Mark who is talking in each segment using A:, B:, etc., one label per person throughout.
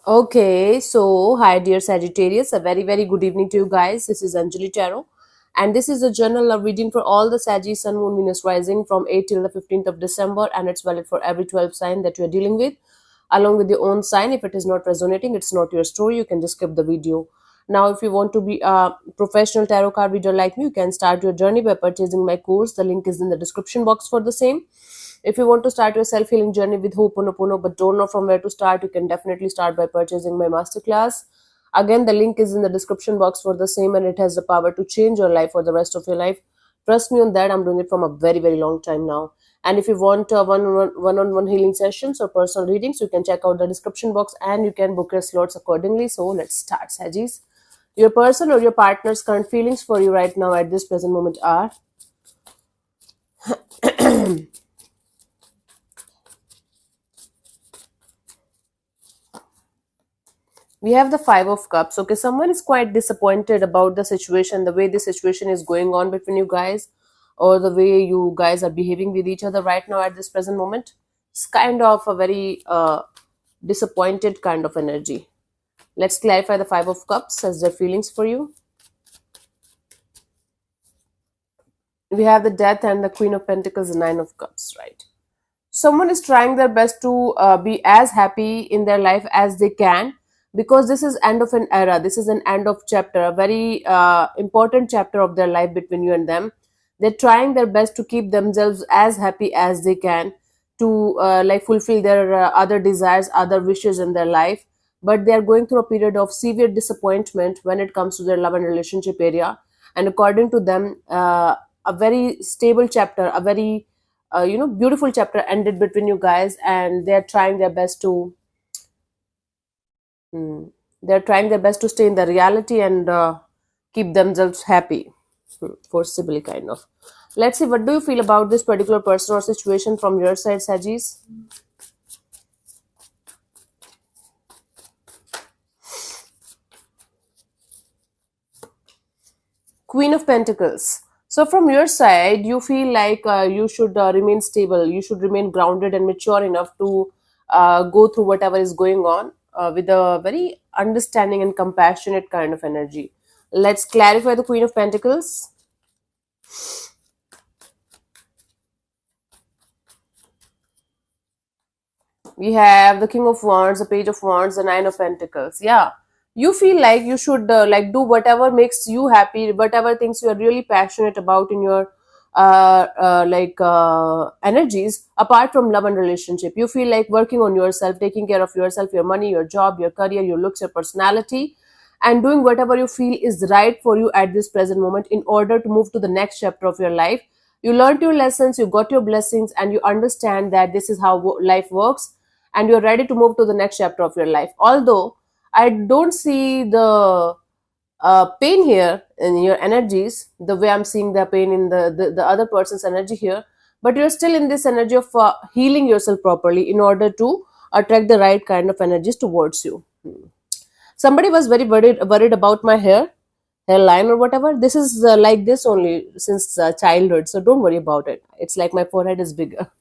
A: Okay, so hi dear Sagittarius, a very good evening to you guys. This is Anjali Tarot, and this is a general love reading for all the Saggy Sun Moon Venus rising from 8 till the 15th of December, and it's valid for every 12 sign that you are dealing with, along with your own sign. If it is not resonating, it's not your story, you can just skip the video. Now, if you want to be a professional tarot card reader like me, you can start your journey by purchasing my course. The link is in the description box for the same. If you want to start your self healing journey with Ho'oponopono but don't know from where to start, you can definitely start by purchasing my masterclass. Again, the link is in the description box for the same, and it has the power to change your life for the rest of your life. Trust me on that. I'm doing it from a very long time now. And if you want one-on-one healing sessions or personal readings, you can check out the description box and you can book your slots accordingly. So let's start, Sagis. Your person or your partner's current feelings for you right now at this present moment are we have the Five of Cups. Okay, someone is quite disappointed about the situation, the way the situation is going on between you guys, or the way you guys are behaving with each other right now at this present moment. It's kind of a very disappointed kind of energy. Let's clarify the Five of Cups as their feelings for you. We have the Death and the Queen of Pentacles, the Nine of Cups, right? Someone is trying their best to be as happy in their life as they can, because this is end of an era, this is an end of chapter, a very important chapter of their life between you and them. They're trying their best to keep themselves as happy as they can, to like fulfill their other desires, other wishes in their life, but they are going through a period of severe disappointment when it comes to their love and relationship area. And according to them, a very stable chapter, a very beautiful chapter ended between you guys, and they're trying their best to hmm, they're trying their best to stay in the reality and keep themselves happy. Forcibly, kind of. Let's see, what do you feel about this particular person or situation from your side, Sajis? Queen of Pentacles. So, from your side, you feel like you should remain stable, you should remain grounded and mature enough to go through whatever is going on with a very understanding and compassionate kind of energy. Let's clarify the Queen of Pentacles. We have the King of Wands, the Page of Wands, the Nine of Pentacles. Yeah, you feel like you should like do whatever makes you happy, whatever things you are really passionate about in your energies, apart from love and relationship. You feel like working on yourself, taking care of yourself, your money, your job, your career, your looks, your personality, and doing whatever you feel is right for you at this present moment in order to move to the next chapter of your life. You learned your lessons, you got your blessings, and you understand that this is how life works, and you're ready to move to the next chapter of your life. Although I don't see the pain here in your energies, the way I'm seeing the pain in the other person's energy here, but you're still in this energy of healing yourself properly in order to attract the right kind of energies towards you. Somebody was very worried about my hairline or whatever. This is like this only since childhood, so don't worry about it. It's like my forehead is bigger.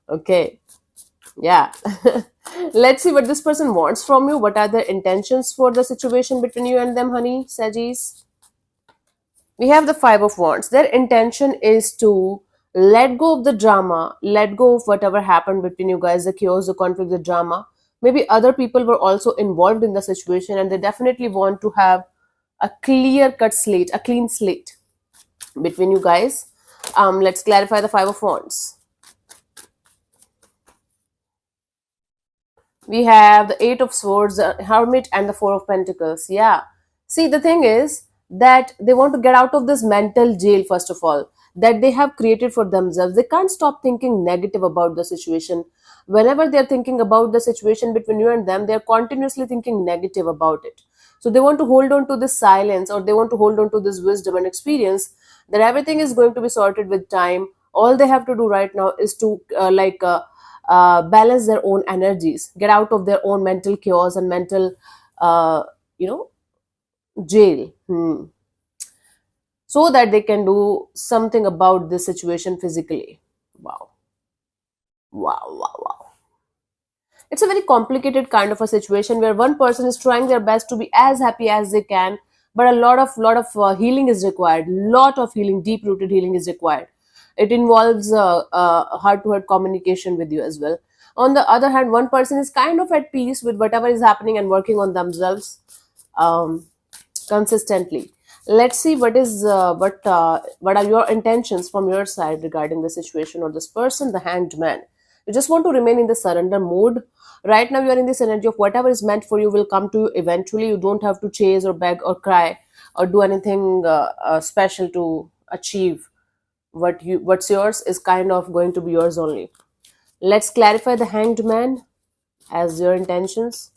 A: Okay, yeah. Let's see what this person wants from you. What are their intentions for the situation between you and them, honey, Sagis? We have the Five of Wands. Their intention is to let go of the drama, let go of whatever happened between you guys, the chaos, the conflict, the drama. Maybe other people were also involved in the situation, and they definitely want to have a clear cut slate, a clean slate between you guys. Let's clarify the Five of Wands. We have the Eight of Swords, the Hermit, and the Four of Pentacles. Yeah. See, the thing is that they want to get out of this mental jail, first of all, that they have created for themselves. They can't stop thinking negative about the situation. Whenever they're thinking about the situation between you and them, they're continuously thinking negative about it. So they want to hold on to this silence, or they want to hold on to this wisdom and experience that everything is going to be sorted with time. All they have to do right now is to balance their own energies, get out of their own mental chaos and mental, uh, you know, jail, so that they can do something about this situation physically. Wow, wow, wow, wow. It's a very complicated kind of a situation where one person is trying their best to be as happy as they can, but a lot of healing is required. Lot of healing, deep rooted healing is required. It involves heart to heart communication with you as well. On the other hand, one person is kind of at peace with whatever is happening and working on themselves um, consistently. Let's see what are your intentions from your side regarding the situation or this person, the hanged man. You just want to remain in the surrender mode. Right now you are in this energy of whatever is meant for you will come to you eventually. You don't have to chase or beg or cry or do anything special to achieve what's yours is kind of going to be yours only. Let's clarify the hanged man as your intentions.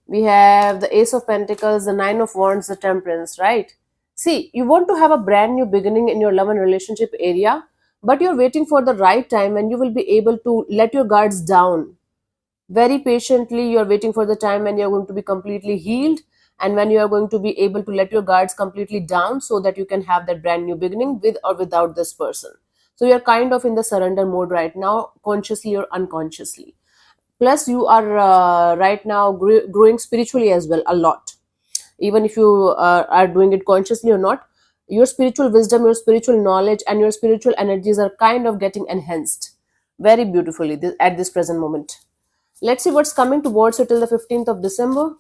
A: We have the Ace of Pentacles, the Nine of Wands, the Temperance, right? See, you want to have a brand new beginning in your love and relationship area, but you're waiting for the right time when you will be able to let your guards down. Very patiently, you're waiting for the time when you're going to be completely healed and when you are going to be able to let your guards completely down so that you can have that brand new beginning with or without this person. So you're kind of in the surrender mode right now, consciously or unconsciously. Plus you are right now growing spiritually as well a lot, even if you are doing it consciously or not. Your spiritual wisdom, your spiritual knowledge and your spiritual energies are kind of getting enhanced very beautifully at this present moment. Let's see what's coming towards you till the 15th of December.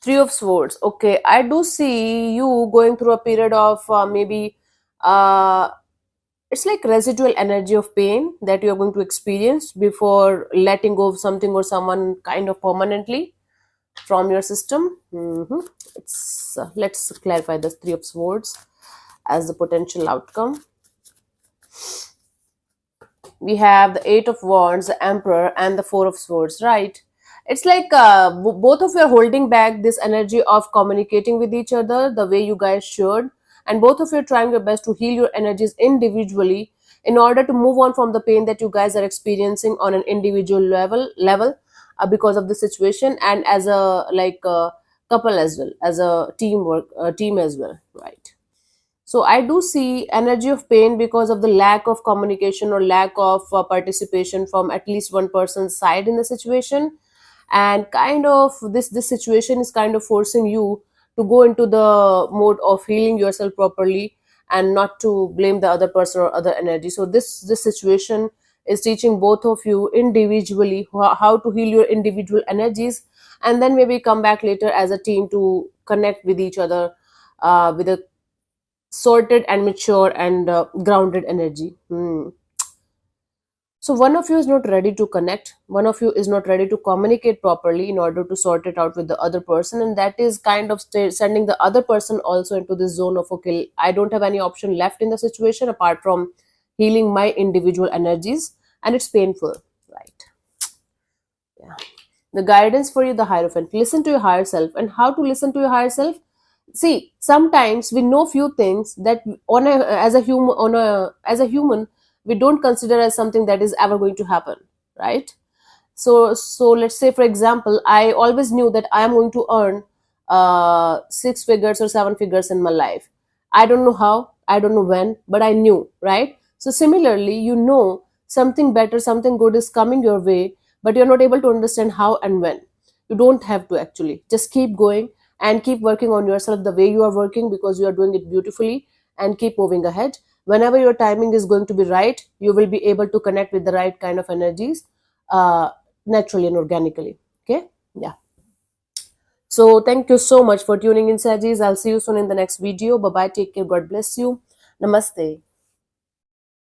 A: Three of Swords. Okay, I do see you going through a period of maybe uh, it's like residual energy of pain that you're going to experience before letting go of something or someone kind of permanently from your system. It's let's clarify this Three of Swords as the potential outcome. We have the Eight of Wands, the Emperor, and the Four of Swords, right? It's like both of you are holding back this energy of communicating with each other the way you guys should, and both of you are trying your best to heal your energies individually in order to move on from the pain that you guys are experiencing on an individual level because of the situation, and as a couple as well, as a team as well, right? So I do see energy of pain because of the lack of communication or lack of participation from at least one person's side in the situation, and kind of this situation is kind of forcing you to go into the mode of healing yourself properly and not to blame the other person or other energy. So this situation is teaching both of you individually how to heal your individual energies, and then maybe come back later as a team to connect with each other with a sorted and mature and grounded energy. So one of you is not ready to connect, one of you is not ready to communicate properly in order to sort it out with the other person, and that is kind of sending the other person also into this zone of, okay, I don't have any option left in the situation apart from healing my individual energies, and it's painful, right? Yeah. The guidance for you, the Hierophant. Listen to your higher self. And how to listen to your higher self? See, sometimes we know few things that as a human we don't consider as something that is ever going to happen, right? So let's say, for example, I always knew that I am going to earn six figures or seven figures in my life. I don't know how, I don't know when, but I knew, right? So similarly, you know something better, something good is coming your way, but you're not able to understand how and when. You don't have to, actually just keep going and keep working on yourself the way you are working, because you are doing it beautifully, and keep moving ahead. Whenever your timing is going to be right, you will be able to connect with the right kind of energies uh, naturally and organically. Okay, yeah. So thank you so much for tuning in, Sajis. I'll see you soon in the next video. Bye bye, take care, God bless you, namaste.